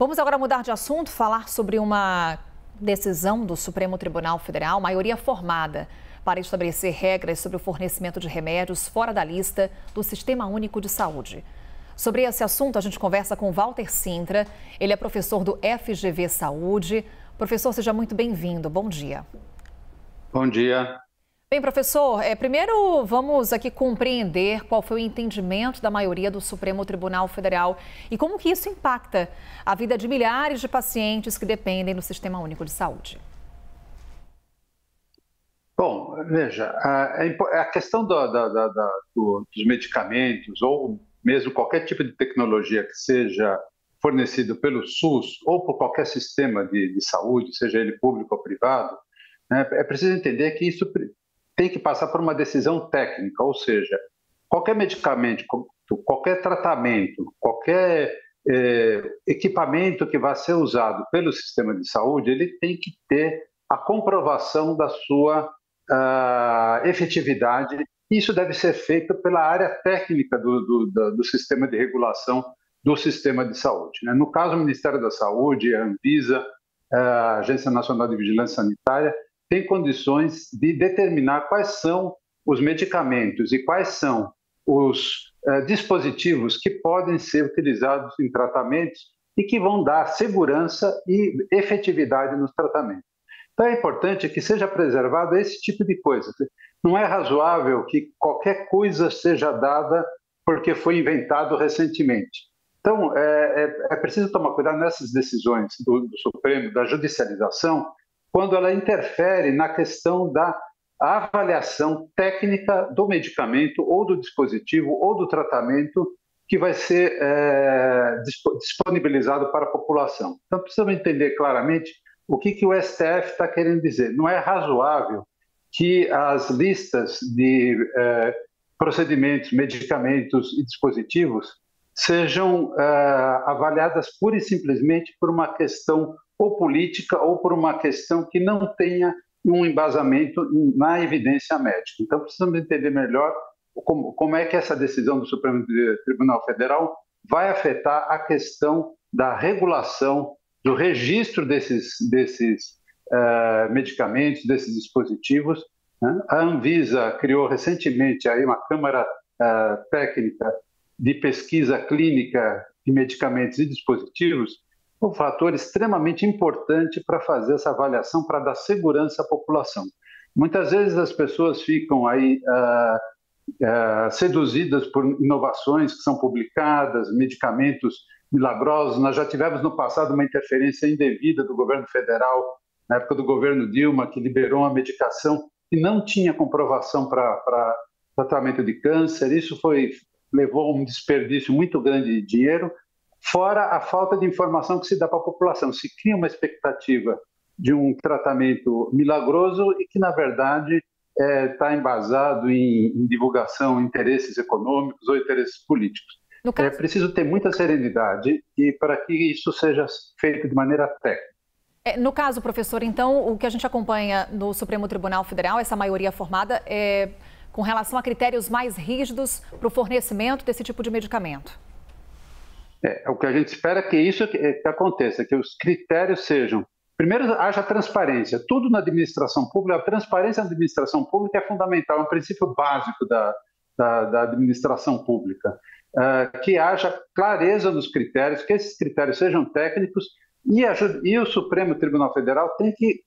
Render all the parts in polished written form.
Vamos agora mudar de assunto, falar sobre uma decisão do Supremo Tribunal Federal, maioria formada, para estabelecer regras sobre o fornecimento de remédios fora da lista do Sistema Único de Saúde. Sobre esse assunto, a gente conversa com Walter Sintra. Ele é professor do FGV Saúde. Professor, seja muito bem-vindo. Bom dia. Bom dia. Bem, professor, primeiro vamos aqui compreender qual foi o entendimento da maioria do Supremo Tribunal Federal e como que isso impacta a vida de milhares de pacientes que dependem do Sistema Único de Saúde. Bom, veja, a questão dos medicamentos ou mesmo qualquer tipo de tecnologia que seja fornecido pelo SUS ou por qualquer sistema de saúde, seja ele público ou privado, né, é preciso entender que isso tem que passar por uma decisão técnica, ou seja, qualquer medicamento, qualquer tratamento, qualquer equipamento que vai ser usado pelo sistema de saúde, ele tem que ter a comprovação da sua efetividade. Isso deve ser feito pela área técnica do sistema de regulação do sistema de saúde, né? No caso, o Ministério da Saúde, a Anvisa, a Agência Nacional de Vigilância Sanitária, tem condições de determinar quais são os medicamentos e quais são os dispositivos que podem ser utilizados em tratamentos e que vão dar segurança e efetividade nos tratamentos. Então é importante que seja preservado esse tipo de coisa. Não é razoável que qualquer coisa seja dada porque foi inventado recentemente. Então é preciso tomar cuidado nessas decisões do Supremo, da judicialização, quando ela interfere na questão da avaliação técnica do medicamento ou do dispositivo ou do tratamento que vai ser disponibilizado para a população. Então, precisamos entender claramente o que o STF está querendo dizer. Não é razoável que as listas de procedimentos, medicamentos e dispositivos sejam avaliadas pura e simplesmente por uma questão ou política ou por uma questão que não tenha um embasamento na evidência médica. Então, precisamos entender melhor como é que essa decisão do Supremo Tribunal Federal vai afetar a questão da regulação, do registro desses medicamentos, desses dispositivos, né? A Anvisa criou recentemente aí uma Câmara Técnica de Pesquisa Clínica de Medicamentos e Dispositivos, um fator extremamente importante para fazer essa avaliação, para dar segurança à população. Muitas vezes as pessoas ficam aí seduzidas por inovações que são publicadas, medicamentos milagrosos. Nós já tivemos no passado uma interferência indevida do governo federal, na época do governo Dilma, que liberou uma medicação que não tinha comprovação para tratamento de câncer. Isso levou a um desperdício muito grande de dinheiro, fora a falta de informação que se dá para a população. Se cria uma expectativa de um tratamento milagroso e que, na verdade, está embasado em divulgação, interesses econômicos ou interesses políticos. É preciso ter muita serenidade e para que isso seja feito de maneira técnica. No caso, professor, então, o que a gente acompanha no Supremo Tribunal Federal, essa maioria formada, é com relação a critérios mais rígidos para o fornecimento desse tipo de medicamento. O que a gente espera é que isso que aconteça, que os critérios sejam... Primeiro, haja transparência. Tudo na administração pública, a transparência na administração pública é fundamental, é um princípio básico da administração pública. Que haja clareza nos critérios, que esses critérios sejam técnicos e o Supremo Tribunal Federal tem que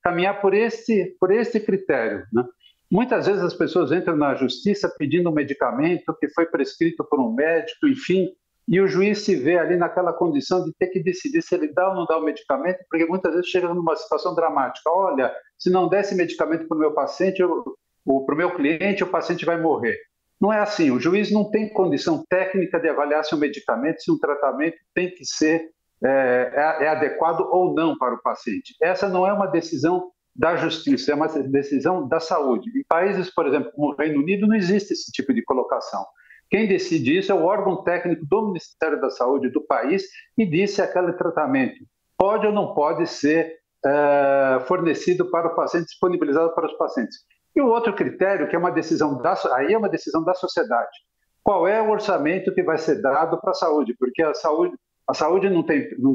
caminhar por esse critério, né? Muitas vezes as pessoas entram na justiça pedindo um medicamento que foi prescrito por um médico, enfim, e o juiz se vê ali naquela condição de ter que decidir se ele dá ou não dá o medicamento, porque muitas vezes chega numa situação dramática. Olha, se não der esse medicamento para o meu paciente, para o meu cliente, o paciente vai morrer. Não é assim, o juiz não tem condição técnica de avaliar se um medicamento, se um tratamento tem que ser adequado ou não para o paciente. Essa não é uma decisão da justiça, é uma decisão da saúde. Em países, por exemplo, como o Reino Unido, não existe esse tipo de colocação. Quem decide isso é o órgão técnico do Ministério da Saúde do país e diz se aquele tratamento pode ou não pode ser fornecido para o paciente, disponibilizado para os pacientes. E o outro critério, que é uma decisão aí é uma decisão da sociedade. Qual é o orçamento que vai ser dado para a saúde? Porque a saúde, A saúde não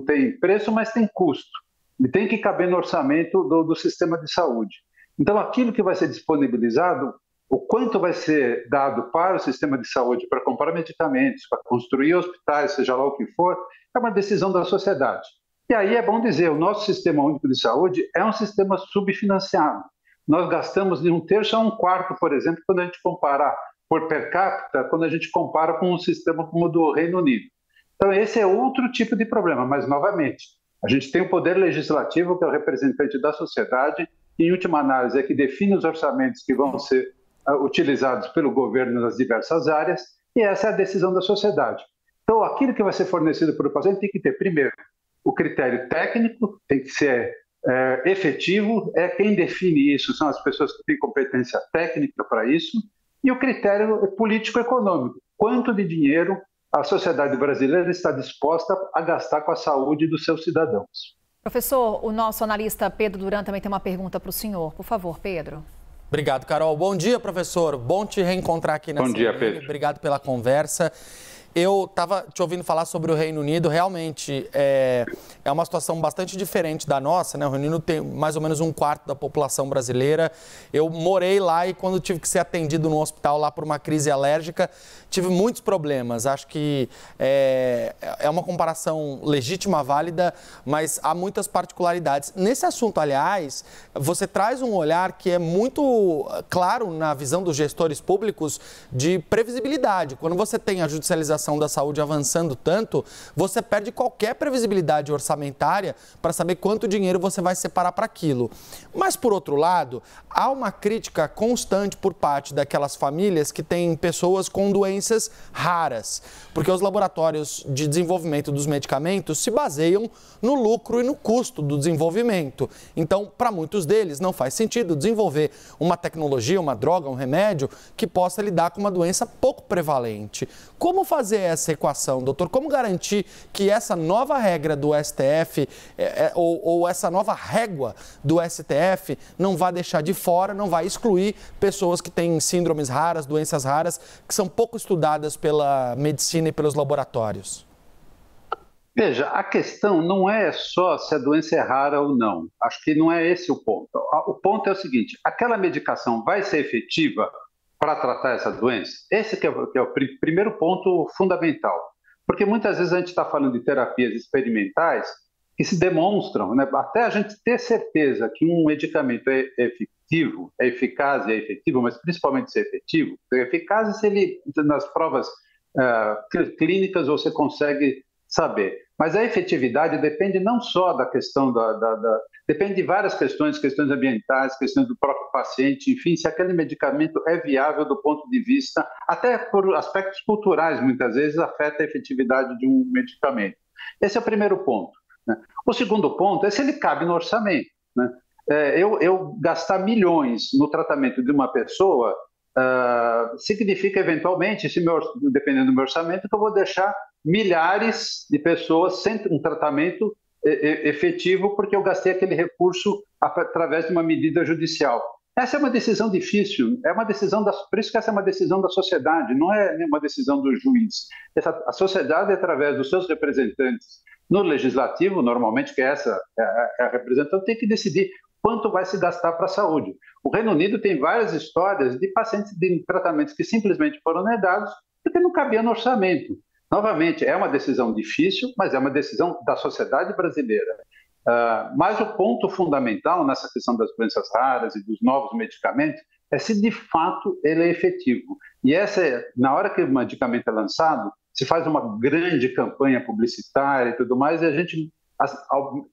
tem preço, mas tem custo. E tem que caber no orçamento do sistema de saúde. Então, aquilo que vai ser disponibilizado, o quanto vai ser dado para o sistema de saúde para comprar medicamentos, para construir hospitais, seja lá o que for, é uma decisão da sociedade. E aí é bom dizer, o nosso sistema único de saúde é um sistema subfinanciado. Nós gastamos de 1/3 a 1/4, por exemplo, quando a gente comparar por per capita, quando a gente compara com um sistema como o do Reino Unido. Então, esse é outro tipo de problema, mas, novamente, a gente tem o poder legislativo, que é o representante da sociedade, que, em última análise, é que define os orçamentos que vão ser utilizados pelo governo nas diversas áreas, e essa é a decisão da sociedade. Então, aquilo que vai ser fornecido para o paciente tem que ter, primeiro, o critério técnico, tem que ser efetivo, quem define isso são as pessoas que têm competência técnica para isso, e o critério político-econômico, quanto de dinheiro a sociedade brasileira está disposta a gastar com a saúde dos seus cidadãos. Professor, o nosso analista Pedro Duran também tem uma pergunta para o senhor. Por favor, Pedro. Obrigado, Carol. Bom dia, professor. Bom te reencontrar aqui nessa Bom dia, Pedro. Obrigado pela conversa. Eu estava te ouvindo falar sobre o Reino Unido, realmente é uma situação bastante diferente da nossa, né? O Reino Unido tem mais ou menos 1/4 da população brasileira. Eu morei lá e quando tive que ser atendido no hospital lá por uma crise alérgica, tive muitos problemas. Acho que é uma comparação legítima, válida, mas há muitas particularidades. Nesse assunto, aliás, você traz um olhar que é muito claro na visão dos gestores públicos de previsibilidade. Quando você tem a judicialização da saúde avançando tanto, você perde qualquer previsibilidade orçamentária para saber quanto dinheiro você vai separar para aquilo. Mas, por outro lado, há uma crítica constante por parte daquelas famílias que têm pessoas com doenças raras, porque os laboratórios de desenvolvimento dos medicamentos se baseiam no lucro e no custo do desenvolvimento. Então, para muitos deles, não faz sentido desenvolver uma tecnologia, uma droga, um remédio que possa lidar com uma doença pouco prevalente. Como fazer essa equação, doutor? Como garantir que essa nova regra do STF ou essa nova régua do STF não vai deixar de fora, não vai excluir pessoas que têm síndromes raras, doenças raras, que são pouco estudadas pela medicina e pelos laboratórios? Veja, a questão não é só se a doença é rara ou não. Acho que não é esse o ponto. O ponto é o seguinte, aquela medicação vai ser efetiva para tratar essa doença? Esse que é o primeiro ponto fundamental. Porque muitas vezes a gente está falando de terapias experimentais que se demonstram, né? Até a gente ter certeza que um medicamento é efetivo, é eficaz e é efetivo, mas principalmente ser efetivo, é eficaz se ele, nas provas clínicas você consegue saber. Mas a efetividade depende não só da questão depende de várias questões ambientais, questões do próprio paciente, enfim, se aquele medicamento é viável do ponto de vista, até por aspectos culturais, muitas vezes, afeta a efetividade de um medicamento. Esse é o primeiro ponto, né? O segundo ponto é se ele cabe no orçamento, né? Eu gastar milhões no tratamento de uma pessoa significa, eventualmente, dependendo do meu orçamento, que eu vou deixar milhares de pessoas sem um tratamento efetivo porque eu gastei aquele recurso através de uma medida judicial. Essa é uma decisão difícil, por isso que essa é uma decisão da sociedade, não é uma decisão do juiz. A sociedade, através dos seus representantes no legislativo, normalmente, que essa é a representante, tem que decidir quanto vai se gastar para a saúde. O Reino Unido tem várias histórias de pacientes de tratamentos que simplesmente foram negados porque não cabia no orçamento. Novamente, é uma decisão difícil, mas é uma decisão da sociedade brasileira. Mas o ponto fundamental nessa questão das doenças raras e dos novos medicamentos é se de fato ele é efetivo. E na hora que o medicamento é lançado, se faz uma grande campanha publicitária e tudo mais, e a gente...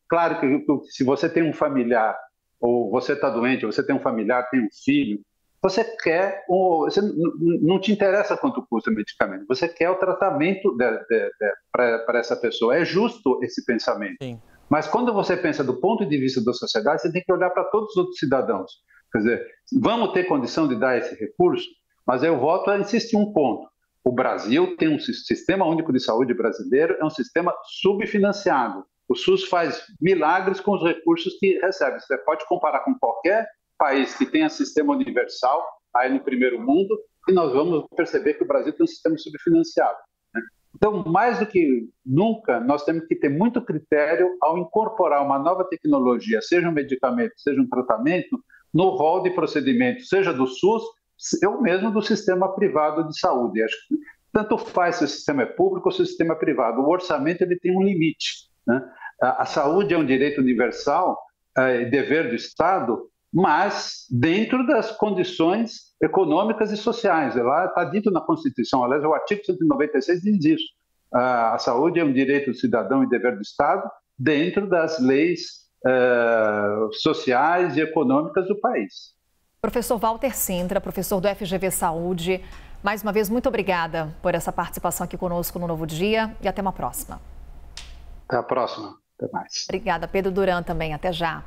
Claro que se você tem um familiar, ou você está doente, ou você tem um familiar, tem um filho, não te interessa quanto custa o medicamento, você quer o tratamento para essa pessoa. É justo esse pensamento. Sim. Mas quando você pensa do ponto de vista da sociedade, você tem que olhar para todos os outros cidadãos. Quer dizer, vamos ter condição de dar esse recurso, mas eu volto a insistir um ponto. O Brasil tem um sistema único de saúde brasileiro, é um sistema subfinanciado. O SUS faz milagres com os recursos que recebe. Você pode comparar com qualquer país que tenha sistema universal, aí no primeiro mundo, e nós vamos perceber que o Brasil tem um sistema subfinanciado, né? Então, mais do que nunca, nós temos que ter muito critério ao incorporar uma nova tecnologia, seja um medicamento, seja um tratamento, no rol de procedimentos, seja do SUS, ou mesmo do sistema privado de saúde. Acho que tanto faz se o sistema é público ou se o sistema é privado. O orçamento ele tem um limite, né? A saúde é um direito universal, dever do Estado, mas dentro das condições econômicas e sociais. Lá está dito na Constituição, aliás, o artigo 196 diz isso. A saúde é um direito do cidadão e dever do Estado dentro das leis sociais e econômicas do país. Professor Walter Sintra, professor do FGV Saúde, mais uma vez, muito obrigada por essa participação aqui conosco no Novo Dia e até uma próxima. Até a próxima. Até mais. Obrigada, Pedro Duran também. Até já.